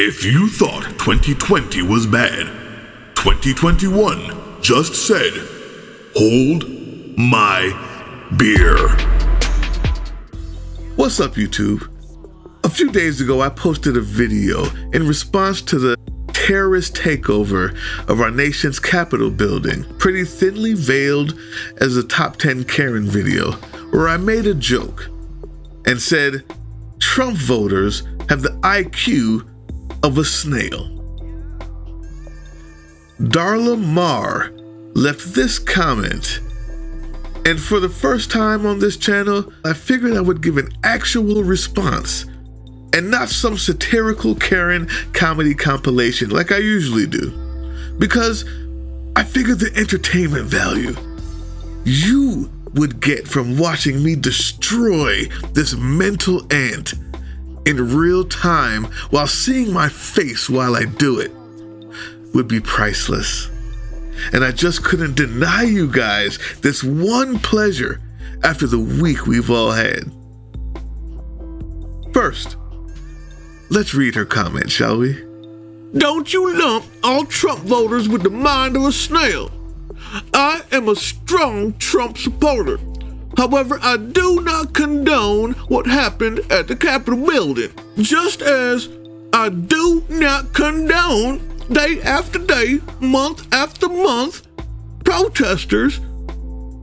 If you thought 2020 was bad, 2021 just said, hold my beer. What's up, YouTube? A few days ago, I posted a video in response to the terrorist takeover of our nation's Capitol building, pretty thinly veiled as a Top 10 Karen video, where I made a joke and said, Trump voters have the IQ of a snail. Darla Marr left this comment, and for the first time on this channel, I figured I would give an actual response and not some satirical Karen comedy compilation like I usually do, because I figured the entertainment value you would get from watching me destroy this mental ant in real time while seeing my face while I do it would be priceless. And I just couldn't deny you guys this one pleasure after the week we've all had. First, let's read her comment, shall we? Don't you lump all Trump voters with the mind of a snail. I am a strong Trump supporter. However, I do not condone what happened at the Capitol building, just as I do not condone day after day, month after month, protesters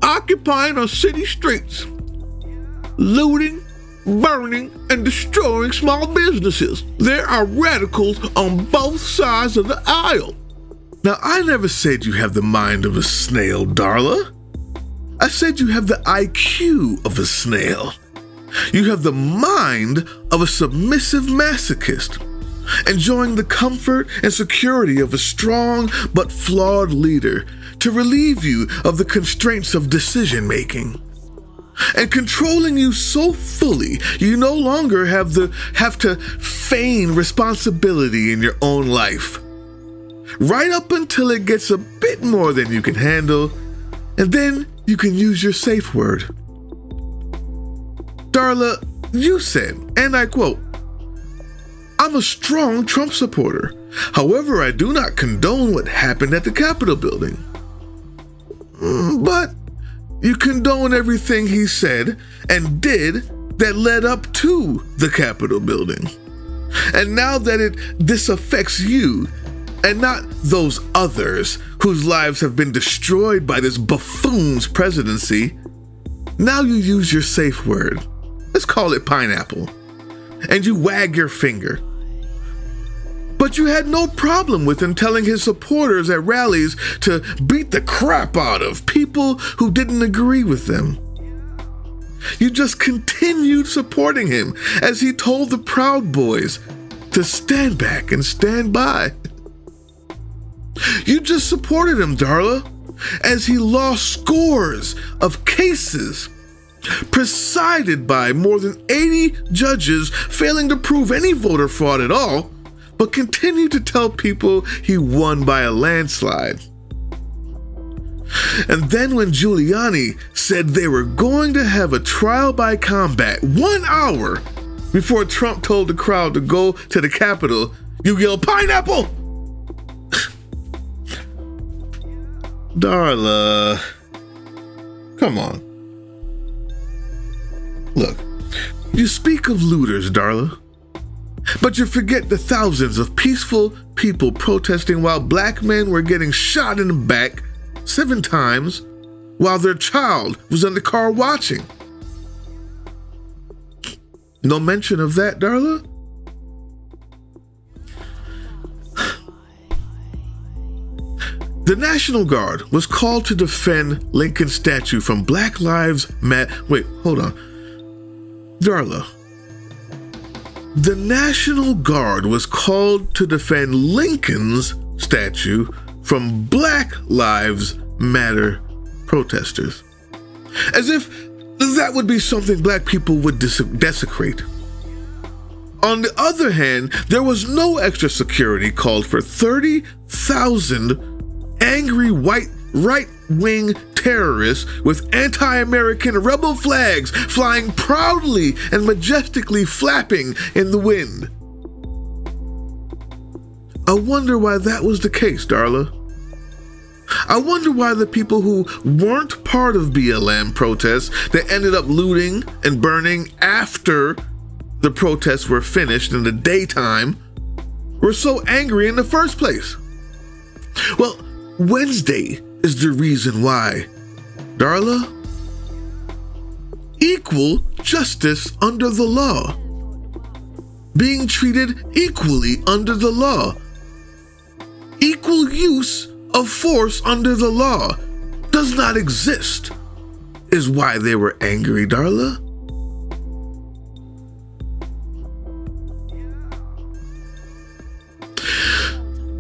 occupying our city streets, looting, burning, and destroying small businesses. There are radicals on both sides of the aisle. Now, I never said you have the mind of a snail, Darla. I said you have the IQ of a snail. You have the mind of a submissive masochist, enjoying the comfort and security of a strong but flawed leader to relieve you of the constraints of decision-making, and controlling you so fully you no longer have to feign responsibility in your own life, right up until it gets a bit more than you can handle, and then you can use your safe word. Darla, you said, and I quote, I'm a strong Trump supporter. However, I do not condone what happened at the Capitol building. But you condone everything he said and did that led up to the Capitol building. And now that this affects you and not those others whose lives have been destroyed by this buffoon's presidency, now you use your safe word. Let's call it pineapple. And you wag your finger. But you had no problem with him telling his supporters at rallies to beat the crap out of people who didn't agree with them. You just continued supporting him as he told the Proud Boys to stand back and stand by. You just supported him, Darla, as he lost scores of cases presided by more than 80 judges failing to prove any voter fraud at all, but continued to tell people he won by a landslide. And then when Giuliani said they were going to have a trial by combat 1 hour before Trump told the crowd to go to the Capitol, you yelled, pineapple! Darla, come on. Look, you speak of looters, Darla, but you forget the thousands of peaceful people protesting while black men were getting shot in the back 7 times while their child was in the car watching. No mention of that, Darla? The National Guard was called to defend Lincoln's statue from Black Lives Matter. Wait, hold on. Darla. The National Guard was called to defend Lincoln's statue from Black Lives Matter protesters. As if that would be something black people would desecrate. On the other hand, there was no extra security called for 30,000 angry right-wing terrorists with anti-American rebel flags flying proudly and majestically flapping in the wind. I wonder why that was the case, Darla. I wonder why the people who weren't part of BLM protests that ended up looting and burning after the protests were finished in the daytime were so angry in the first place. Well, Wednesday is the reason why, Darla. Equal justice under the law. Being treated equally under the law. Equal use of force under the law does not exist, is why they were angry, Darla.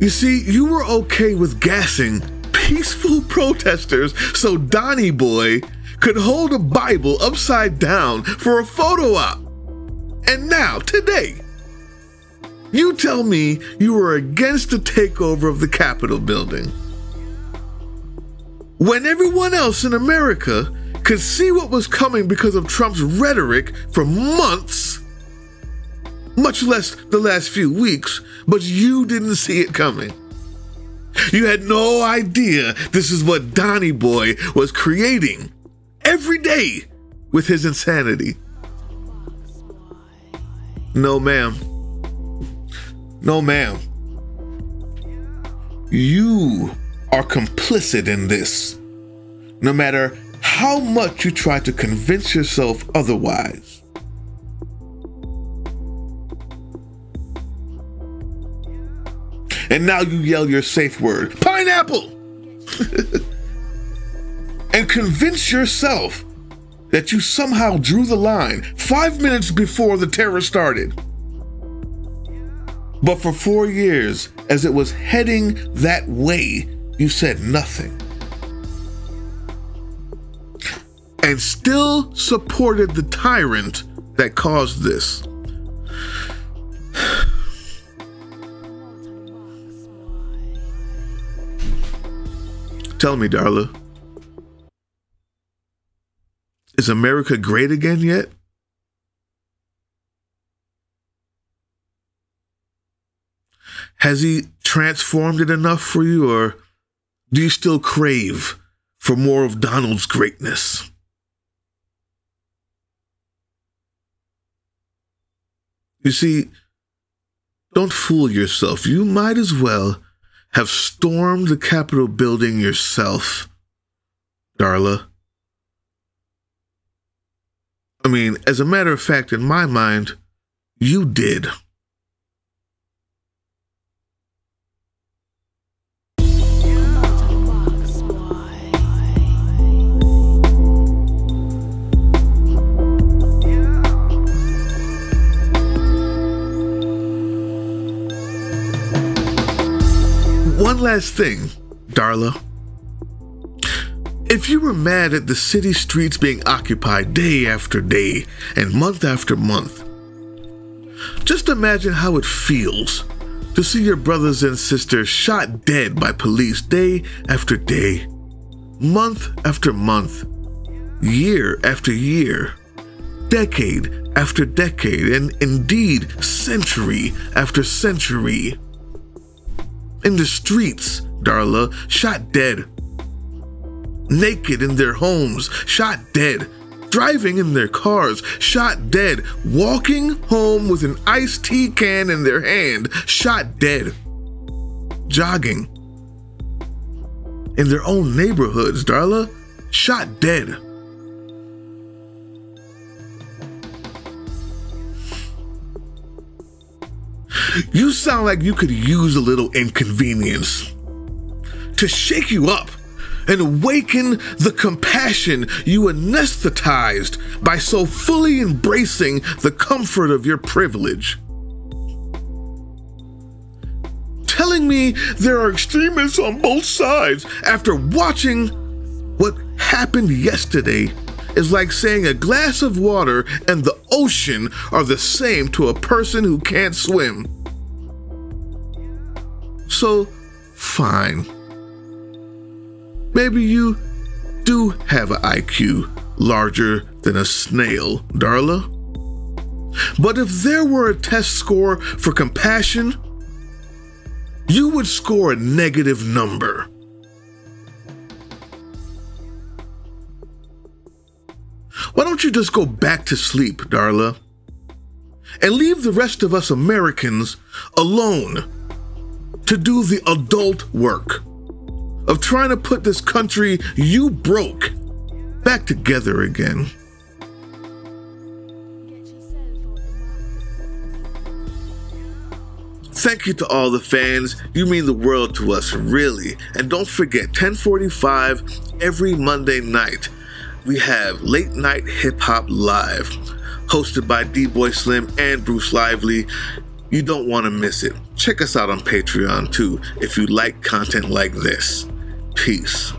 You see, you were okay with gassing peaceful protesters so Donnie Boy could hold a Bible upside down for a photo op. And now, today, you tell me you were against the takeover of the Capitol building. When everyone else in America could see what was coming because of Trump's rhetoric for months, much less the last few weeks, but you didn't see it coming. You had no idea this is what Donnie Boy was creating every day with his insanity. No, ma'am. No, ma'am. You are complicit in this, no matter how much you try to convince yourself otherwise. And now you yell your safe word, pineapple! And convince yourself that you somehow drew the line 5 minutes before the terror started. But for 4 years, as it was heading that way, you said nothing. And still supported the tyrant that caused this. Tell me, Darla, is America great again yet? Has he transformed it enough for you, or do you still crave for more of Donald's greatness? You see, don't fool yourself. You might as well have stormed the Capitol building yourself, Darla. I mean, as a matter of fact, in my mind, you did. One last thing, Darla. If you were mad at the city streets being occupied day after day and month after month, just imagine how it feels to see your brothers and sisters shot dead by police day after day, month after month, year after year, decade after decade, and indeed century after century. In the streets, Darla, shot dead. Naked in their homes, shot dead. Driving in their cars, shot dead. Walking home with an iced tea can in their hand, shot dead. Jogging in their own neighborhoods, Darla, shot dead. You sound like you could use a little inconvenience to shake you up and awaken the compassion you anesthetized by so fully embracing the comfort of your privilege. Telling me there are extremists on both sides after watching what happened yesterday is like saying a glass of water and the ocean are the same to a person who can't swim. So, fine. Maybe you do have an IQ larger than a snail, Darla. But if there were a test score for compassion, you would score a negative number. Why don't you just go back to sleep, Darla, and leave the rest of us Americans alone to do the adult work of trying to put this country you broke back together again. Thank you to all the fans. You mean the world to us, really. And don't forget, 10:45 every Monday night, we have Late Night Hip Hop Live, hosted by D-Boy Slim and Bruce Lively. You don't want to miss it. Check us out on Patreon too if you like content like this. Peace.